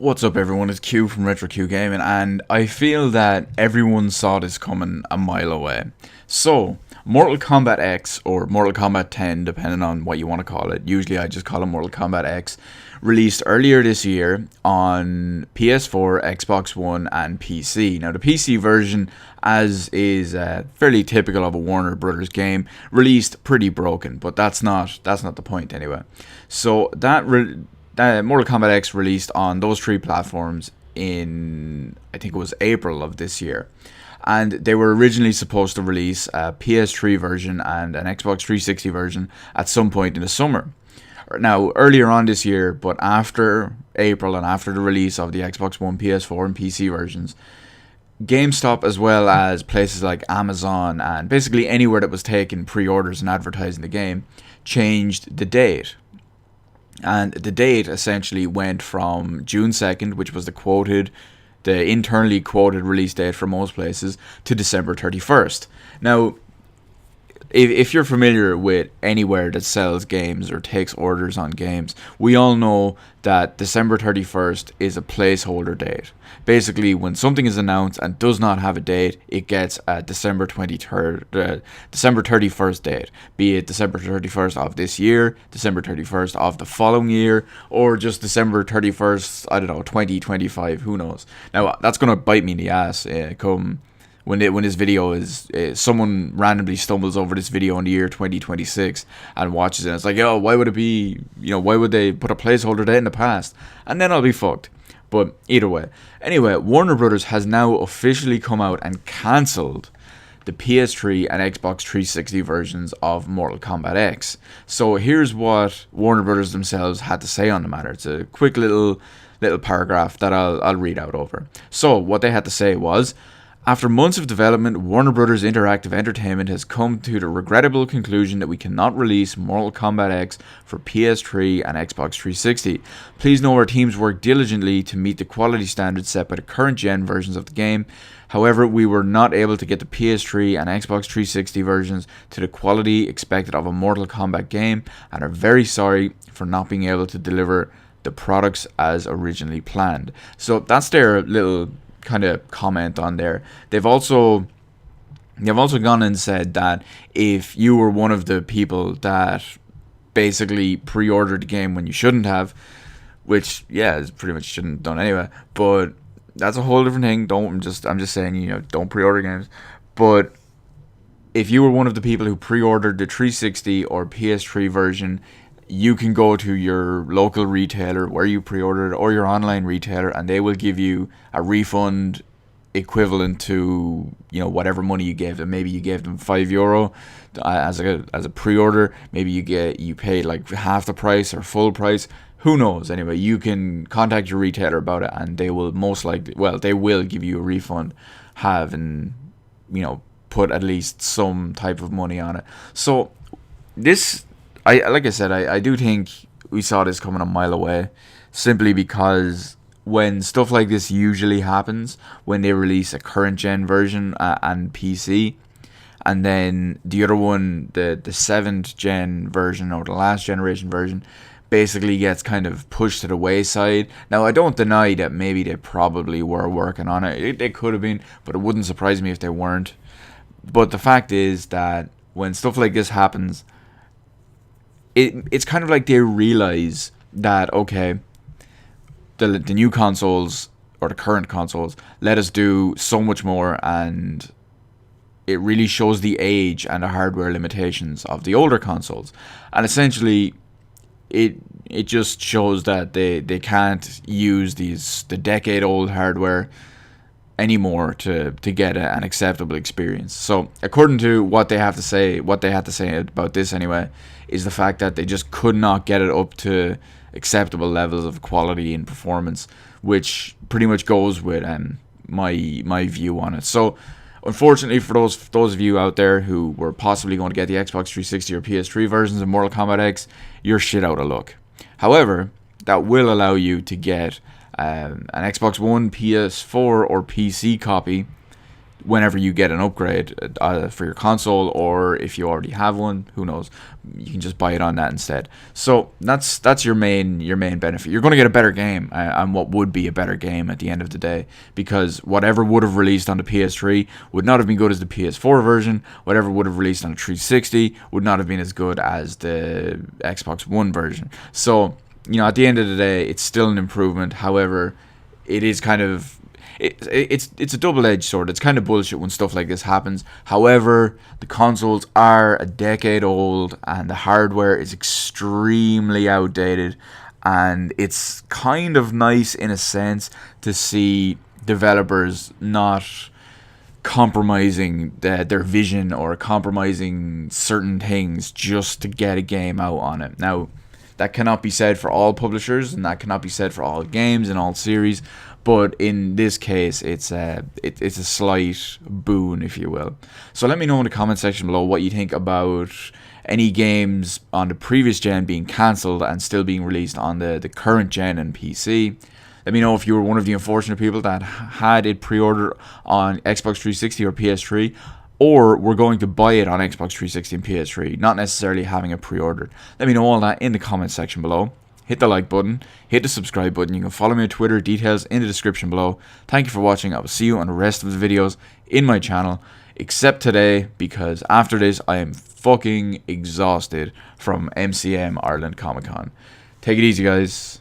What's up, everyone? It's Q from RetroQ Gaming, and I feel that everyone saw this coming a mile away. So, Mortal Kombat X, or Mortal Kombat 10, depending on what you want to call it. Usually I just call it Mortal Kombat X. Released earlier this year on PS4, Xbox One, and PC. Now, the PC version, as is fairly typical of a Warner Brothers game, released pretty broken, but that's not the point anyway. So, Mortal Kombat X released on those three platforms in, I think it was April of this year. And they were originally supposed to release a PS3 version and an Xbox 360 version at some point in the summer. Now, earlier on this year, but after April and after the release of the Xbox One, PS4 and PC versions, GameStop, as well as places like Amazon and basically anywhere that was taking pre-orders and advertising the game, changed the date. And the date essentially went from June 2nd, which was the internally quoted release date for most places, to December 31st. Now, if you're familiar with anywhere that sells games or takes orders on games, we all know that December 31st is a placeholder date. Basically, when something is announced and does not have a date, it gets a December 31st date. Be it December 31st of this year, December 31st of the following year, or just December 31st, 2025, who knows. Now, that's going to bite me in the ass when this video is someone randomly stumbles over this video in the year 2026 and watches it, and it's like, why would they put a placeholder date in the past? And then I'll be fucked. But either way, anyway, Warner Brothers has now officially come out and cancelled the PS3 and Xbox 360 versions of Mortal Kombat X. So here's what Warner Brothers themselves had to say on the matter. It's a quick little paragraph that I'll read out over. So what they had to say was: after months of development, Warner Bros. Interactive Entertainment has come to the regrettable conclusion that we cannot release Mortal Kombat X for PS3 and Xbox 360. Please know our teams work diligently to meet the quality standards set by the current gen versions of the game. However, we were not able to get the PS3 and Xbox 360 versions to the quality expected of a Mortal Kombat game, and are very sorry for not being able to deliver the products as originally planned. So that's their little kind of comment on there. They've also gone and said that if you were one of the people that basically pre-ordered the game when you shouldn't have, which pretty much shouldn't have done anyway, but that's a whole different thing. I'm just saying, don't pre-order games. But if you were one of the people who pre-ordered the 360 or PS3 version, you can go to your local retailer where you pre-ordered, or your online retailer, and they will give you a refund equivalent to whatever money you gave them. Maybe you gave them €5 as a pre-order. Maybe you paid like half the price or full price. Who knows? Anyway, you can contact your retailer about it, and they will they will give you a refund, put at least some type of money on it. So this, I do think we saw this coming a mile away, simply because when stuff like this usually happens, when they release a current gen version and PC, and then the other one, the 7th gen version or the last generation version, basically gets kind of pushed to the wayside. Now, I don't deny that maybe they probably were working on it. They could have been, but it wouldn't surprise me if they weren't. But the fact is that when stuff like this happens, it's kind of like they realize that, okay, the new consoles, or the current consoles, let us do so much more, and it really shows the age and the hardware limitations of the older consoles. And essentially, it just shows that they can't use the decade-old hardware anymore to get an acceptable experience. So according to what they had to say about this anyway, is the fact that they just could not get it up to acceptable levels of quality and performance, which pretty much goes with my view on it. So unfortunately for those of you out there who were possibly going to get the Xbox 360 or PS3 versions of Mortal Kombat X, you're shit out of luck. However, that will allow you to get an Xbox One, PS4 or PC copy whenever you get an upgrade for your console, or if you already have one, who knows, you can just buy it on that instead. So that's your main benefit. You're going to get a better game, and what would be a better game at the end of the day, because whatever would have released on the PS3 would not have been good as the PS4 version. Whatever would have released on the 360 would not have been as good as the Xbox One version. So, you know, at the end of the day, it's still an improvement. However, it is kind of it's a double-edged sword. It's kind of bullshit when stuff like this happens. However, the consoles are a decade old and the hardware is extremely outdated, and it's kind of nice in a sense to see developers not compromising their vision or compromising certain things just to get a game out on it. Now, that cannot be said for all publishers, and that cannot be said for all games and all series. But in this case, it's a slight boon, if you will. So let me know in the comment section below what you think about any games on the previous gen being cancelled and still being released on the current gen and PC. Let me know if you were one of the unfortunate people that had it pre-ordered on Xbox 360 or PS3, or were going to buy it on Xbox 360 and PS3, not necessarily having it pre-ordered. Let me know all that in the comment section below. Hit the like button, hit the subscribe button. You can follow me on Twitter, details in the description below. Thank you for watching. I will see you on the rest of the videos in my channel, except today, because after this I am fucking exhausted from MCM Ireland Comic Con. Take it easy, guys.